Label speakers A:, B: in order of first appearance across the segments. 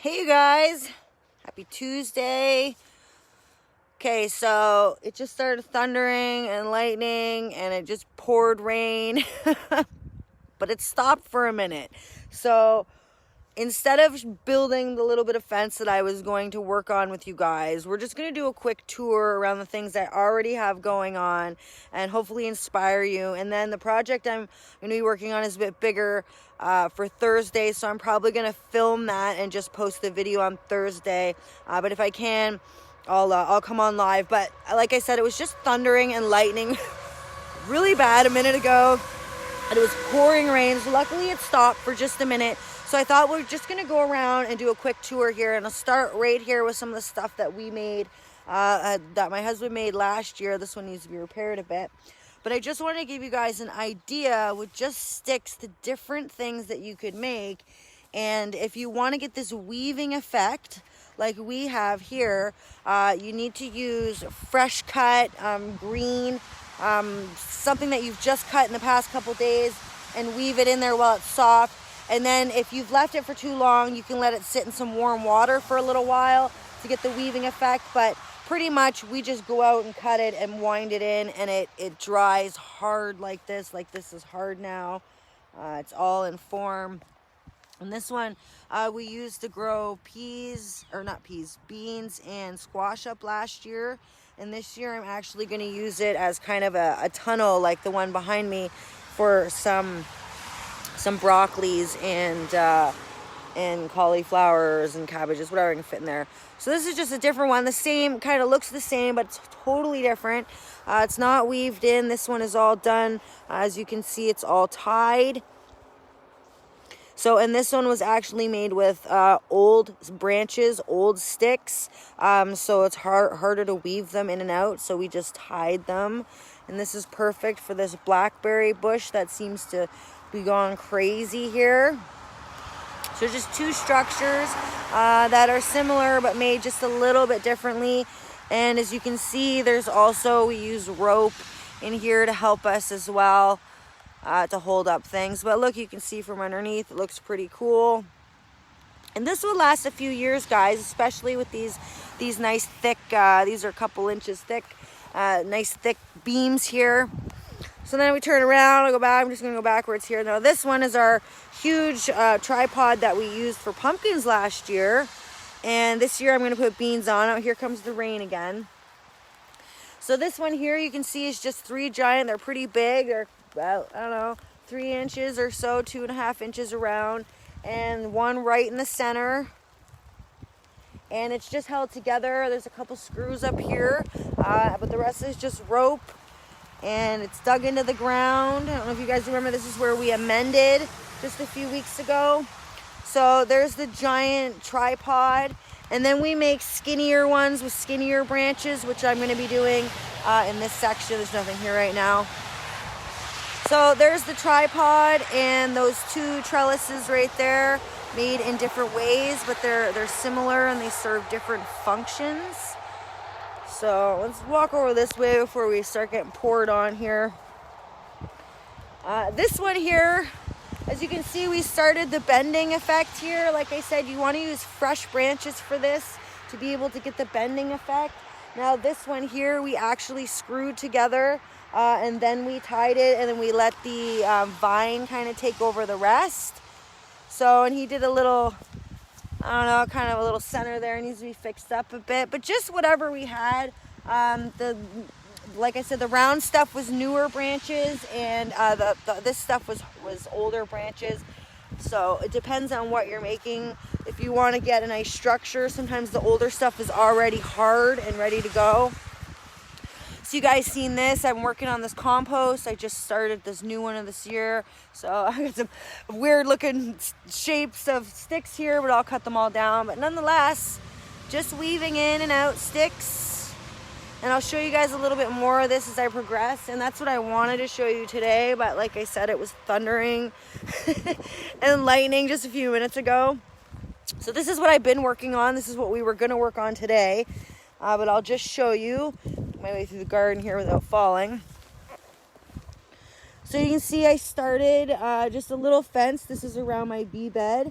A: Hey you guys, happy Tuesday. Okay, so it just started thundering and lightning and it just poured rain, but it stopped for a minute. So instead of building the little bit of fence that I was going to work on with you guys, we're just going to do a quick tour around the things I already have going on and hopefully inspire you. And then the project I'm going to be working on is a bit bigger for Thursday, so I'm probably going to film that and just post the video on Thursday. But if I can, I'll come on live. But like I said, it was just thundering and lightning really bad a minute ago, and it was pouring rain. So luckily it stopped for just a minute. So I thought we're just going to go around and do a quick tour here. And I'll start right here with some of the stuff that we made, that my husband made last year. This one needs to be repaired a bit. But I just wanted to give you guys an idea with just sticks, the different things that you could make. And if you want to get this weaving effect like we have here, you need to use fresh cut, green, something that you've just cut in the past couple days, and weave it in there while it's soft. And then if you've left it for too long, you can let it sit in some warm water for a little while to get the weaving effect. But pretty much we just go out and cut it and wind it in, and it dries hard like this. Like this is hard now. It's all in form. And this one we used to grow beans and squash up last year. And this year I'm actually going to use it as kind of a tunnel like the one behind me for some broccolis and cauliflowers and cabbages, whatever can fit in there. So this is just a different one. The same, kind of looks the same, but it's totally different. It's not weaved in. This one is all done. As you can see, it's all tied. So, and this one was actually made with old branches, old sticks. So it's harder to weave them in and out. So we just tied them. And this is perfect for this blackberry bush that seems to be going crazy here. So just two structures that are similar but made just a little bit differently. And as you can see, there's also, we use rope in here to help us as well, to hold up things. But look, you can see from underneath, it looks pretty cool. And this will last a few years, guys, especially with these nice thick, these are a couple inches thick, nice thick beams here. So then we turn around, I go back, I'm just going to go backwards here. Now this one is our huge tripod that we used for pumpkins last year. And this year I'm going to put beans on it. Here comes the rain again. So this one here you can see is just three giant, they're pretty big. They're about, I don't know, 3 inches or so, 2.5 inches around. And one right in the center. And it's just held together. There's a couple screws up here, but the rest is just rope. And it's dug into the ground. I don't know if you guys remember, this is where we amended just a few weeks ago. So there's the giant tripod. And then we make skinnier ones with skinnier branches, which I'm going to be doing in this section. There's nothing here right now. So there's the tripod and those two trellises right there, made in different ways, but they're similar and they serve different functions. So let's walk over this way before we start getting poured on here. This one here, as you can see, we started the bending effect here. Like I said, you want to use fresh branches for this to be able to get the bending effect. Now this one here, we actually screwed together and then we tied it, and then we let the vine kind of take over the rest. So, and he did a little, I don't know, kind of a little center there. It needs to be fixed up a bit, but just whatever we had. Like I said, the round stuff was newer branches, and this stuff was older branches. So it depends on what you're making. If you want to get a nice structure, sometimes the older stuff is already hard and ready to go. So you guys seen this, I'm working on this compost. I just started this new one of this year. So I got some weird looking shapes of sticks here, but I'll cut them all down. But nonetheless, just weaving in and out sticks. And I'll show you guys a little bit more of this as I progress. And that's what I wanted to show you today. But like I said, it was thundering and lightning just a few minutes ago. So this is what I've been working on. This is what we were going to work on today. But I'll just show you my way through the garden here without falling. So you can see I started just a little fence. This is around my bee bed.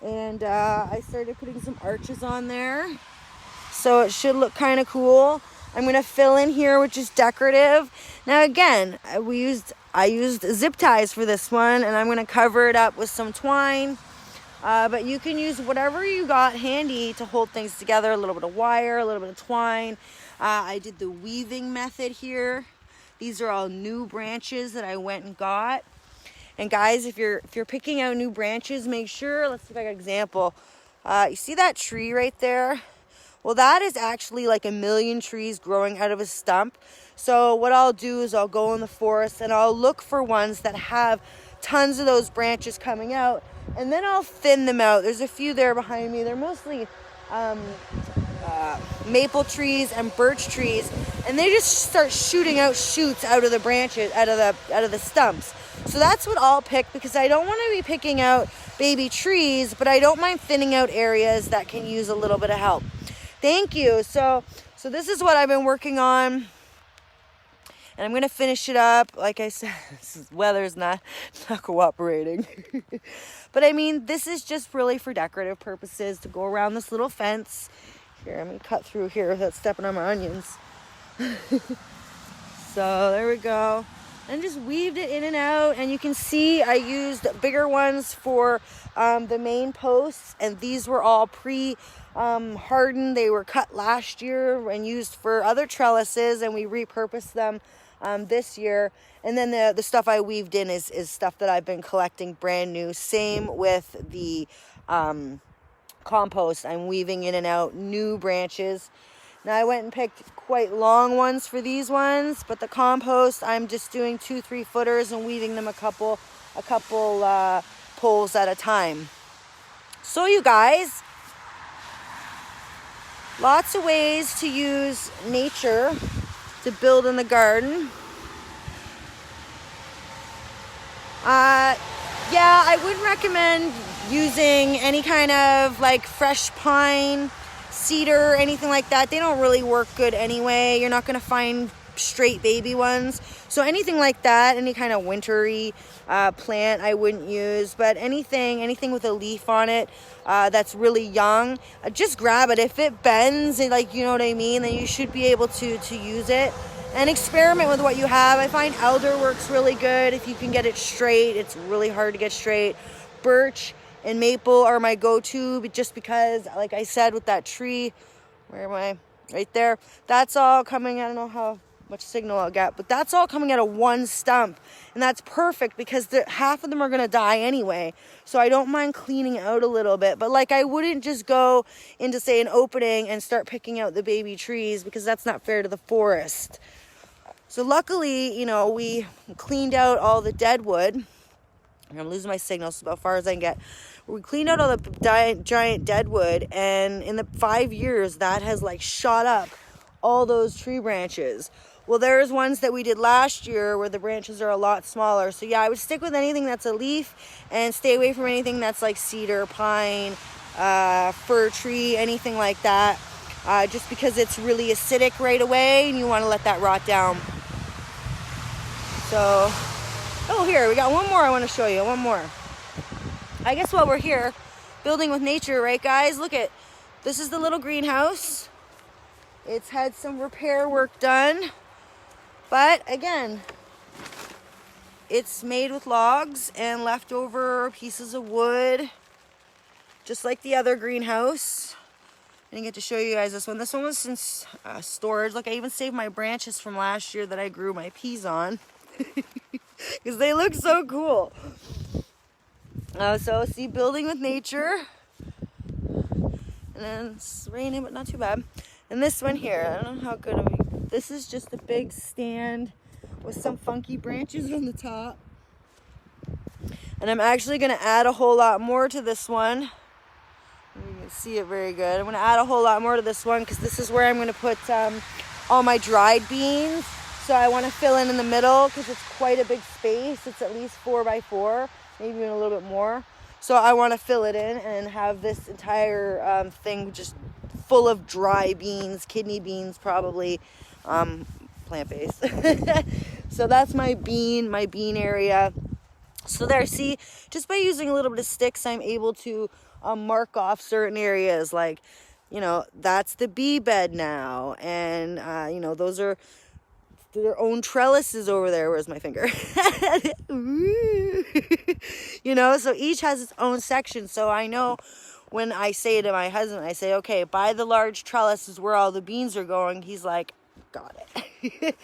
A: And I started putting some arches on there. So it should look kind of cool. I'm going to fill in here, which is decorative. Now again, I used zip ties for this one, and I'm going to cover it up with some twine. But you can use whatever you got handy to hold things together. A little bit of wire, a little bit of twine. I did the weaving method here. These are all new branches that I went and got. And guys, if you're picking out new branches, make sure, let's see if I got an example. You see that tree right there? Well, that is actually like 1,000,000 trees growing out of a stump. So what I'll do is I'll go in the forest and I'll look for ones that have tons of those branches coming out, and then I'll thin them out. There's a few there behind me. They're mostly maple trees and birch trees, and they just start shooting out shoots out of the branches, out of the stumps. So that's what I'll pick, because I don't want to be picking out baby trees, but I don't mind thinning out areas that can use a little bit of help. Thank you. So this is what I've been working on, and I'm going to finish it up. Like I said, this weather's not cooperating. But I mean, this is just really for decorative purposes, to go around this little fence. Here, I'm going to cut through here without stepping on my onions. So there we go. And just weaved it in and out, and you can see I used bigger ones for the main posts, and these were all hardened. They were cut last year and used for other trellises, and we repurposed them this year. And then the stuff I weaved in is stuff that I've been collecting brand new. Same with the compost. I'm weaving in and out new branches. Now I went and picked quite long ones for these ones, but the compost, I'm just doing 2-3 footers and weaving them a couple poles at a time. So you guys, lots of ways to use nature to build in the garden. Yeah, I wouldn't recommend using any kind of like fresh pine, cedar, anything like that. They don't really work good anyway. You're not going to find straight baby ones. So anything like that, any kind of wintry plant, I wouldn't use. But anything with a leaf on it that's really young, just grab it. If it bends, like, you know what I mean, then you should be able to use it. And experiment with what you have. I find elder works really good if you can get it straight. It's really hard to get straight. Birch and maple are my go-to, but just because, like I said, with that tree, where am I? Right there. That's all coming, I don't know how much signal I'll get, but that's all coming out of one stump. And that's perfect because half of them are going to die anyway. So I don't mind cleaning out a little bit. But like, I wouldn't just go into, say, an opening and start picking out the baby trees, because that's not fair to the forest. So luckily, you know, we cleaned out all the dead wood. I'm losing my signal, so about as far as I can get. We cleaned out all the giant dead wood, and in the 5 years, that has like shot up all those tree branches. Well, there's ones that we did last year where the branches are a lot smaller. So yeah, I would stick with anything that's a leaf and stay away from anything that's like cedar, pine, fir tree, anything like that. Just because it's really acidic right away, and you want to let that rot down. So, oh, here, we got one more I want to show you, one more. I guess while we're here, building with nature, right guys? Look at, this is the little greenhouse. It's had some repair work done. But again, it's made with logs and leftover pieces of wood, just like the other greenhouse. I didn't get to show you guys this one. This one was in storage. Look, I even saved my branches from last year that I grew my peas on. Because they look so cool. So see, building with nature. And then it's raining, but not too bad. And this one here, I don't know how good of it. This is just a big stand with some funky branches on the top. And I'm actually going to add a whole lot more to this one. You can see it very good. I'm going to add a whole lot more to this one, because this is where I'm going to put all my dried beans. So I want to fill in the middle, because it's quite a big space. It's at least 4 by 4, maybe even a little bit more. So I want to fill it in and have this entire thing just full of dry beans, kidney beans probably, plant-based. So that's my bean area. So there, see, just by using a little bit of sticks, I'm able to mark off certain areas, like, you know, that's the bee bed now, and you know, those are their own trellises over there. Where's my finger? You know, so each has its own section. So I know when I say to my husband, I say, okay, by the large trellis is where all the beans are going. He's like, got it.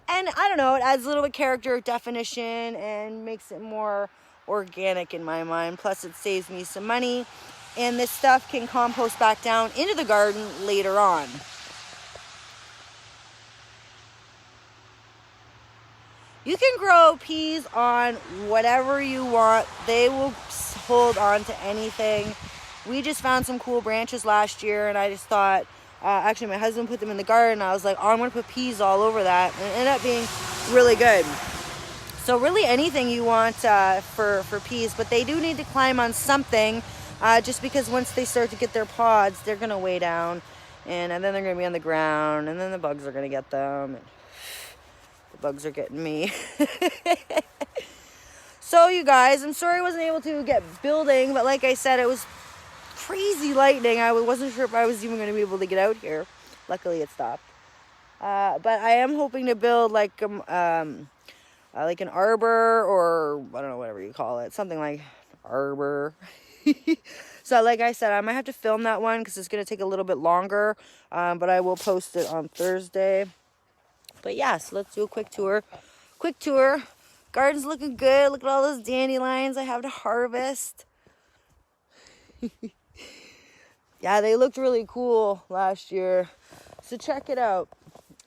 A: And I don't know, it adds a little bit of character, definition, and makes it more organic in my mind. Plus it saves me some money, and this stuff can compost back down into the garden later on. You can grow peas on whatever you want. They will hold on to anything. We just found some cool branches last year, and I just thought, actually my husband put them in the garden. I was like, oh, I'm going to put peas all over that. And it ended up being really good. So really anything you want for peas, but they do need to climb on something, just because once they start to get their pods, they're going to weigh down, and then they're going to be on the ground, and then the bugs are going to get them. And the bugs are getting me. So you guys, I'm sorry I wasn't able to get building, but like I said, it was crazy lightning. I wasn't sure if I was even going to be able to get out here. Luckily it stopped. But I am hoping to build like an arbor, or I don't know, whatever you call it, something like arbor. So like I said, I might have to film that one because it's going to take a little bit longer, but I will post it on Thursday. But yeah, so let's do a quick tour. Garden's looking good. Look at all those dandelions I have to harvest. Yeah, they looked really cool last year. So check it out.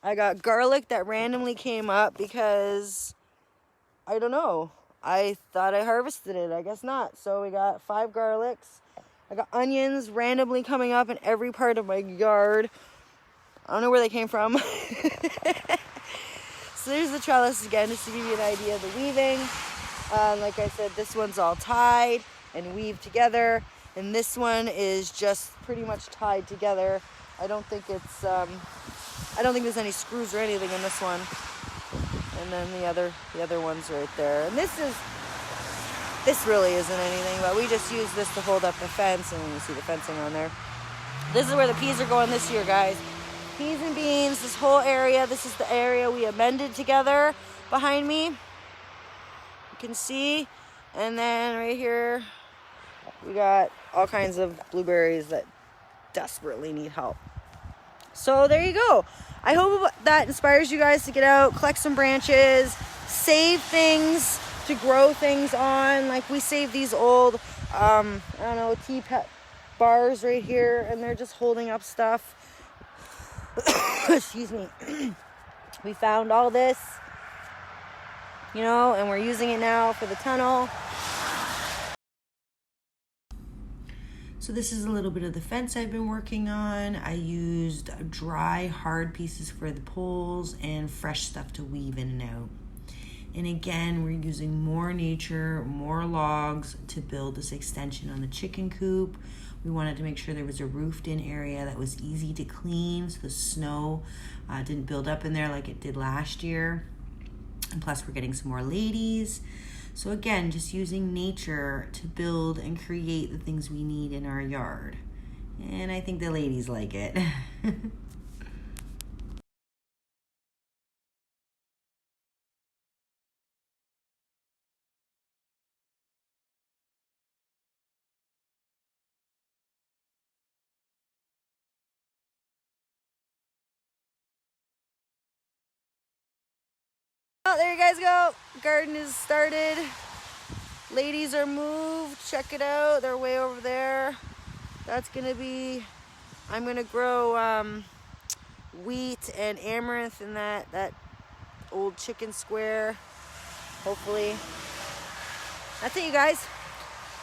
A: I got garlic that randomly came up because, I don't know, I thought I harvested it. I guess not. So we got 5 garlics. I got onions randomly coming up in every part of my yard. I don't know where they came from. So there's the trellis again, just to give you an idea of the weaving. Like I said, this one's all tied and weaved together, and this one is just pretty much tied together. I don't think there's any screws or anything in this one. And then the other one's right there. And this really isn't anything, but we just use this to hold up the fence, and you see the fencing on there. This is where the peas are going this year, guys. Peas and beans, this whole area. This is the area we amended together behind me. You can see. And then right here, we got all kinds of blueberries that desperately need help. So there you go. I hope that inspires you guys to get out, collect some branches, save things to grow things on. Like we saved these old, I don't know, tea bars right here, and they're just holding up stuff. Excuse me. We found all this, you know, and we're using it now for the tunnel. So this is a little bit of the fence I've been working on. I used dry, hard pieces for the poles and fresh stuff to weave in and out. And again, we're using more nature, more logs to build this extension on the chicken coop. We wanted to make sure there was a roofed in area that was easy to clean, so the snow didn't build up in there like it did last year. And plus we're getting some more ladies. So again, just using nature to build and create the things we need in our yard. And I think the ladies like it. Oh, there you guys go. Garden is started. Ladies are moved. Check it out. They're way over there. That's gonna be, I'm gonna grow wheat and amaranth in that old chicken square, hopefully. That's it, you guys.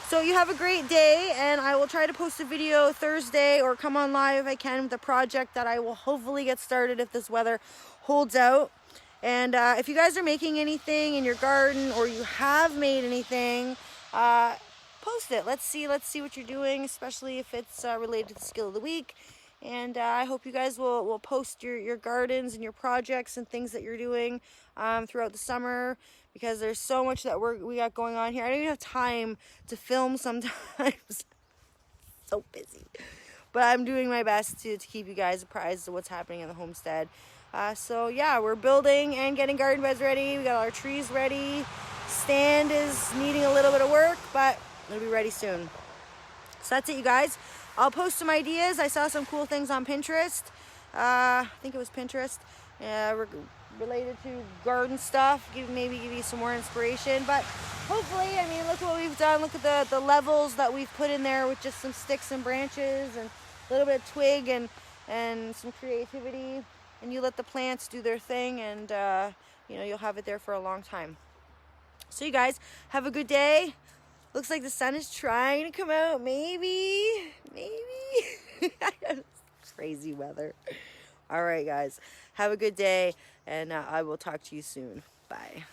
A: So you have a great day, and I will try to post a video Thursday or come on live if I can with a project that I will hopefully get started if this weather holds out. And if you guys are making anything in your garden, or you have made anything, post it. Let's see what you're doing, especially if it's related to the skill of the week. And I hope you guys will post your gardens and your projects and things that you're doing throughout the summer, because there's so much that we got going on here. I don't even have time to film sometimes. So busy. But I'm doing my best to keep you guys apprised of what's happening in the homestead. So yeah, we're building and getting garden beds ready. We got our trees ready. Stand is needing a little bit of work, but it'll be ready soon. So that's it, you guys. I'll post some ideas. I saw some cool things on Pinterest. I think it was Pinterest. Related to garden stuff. Maybe give you some more inspiration. But hopefully, I mean, look what we've done. Look at the levels that we've put in there with just some sticks and branches and a little bit of twig and some creativity. And you let the plants do their thing, and you know, you'll have it there for a long time. So you guys have a good day. Looks like the sun is trying to come out. Maybe. Crazy weather. All right, guys. Have a good day, and I will talk to you soon. Bye.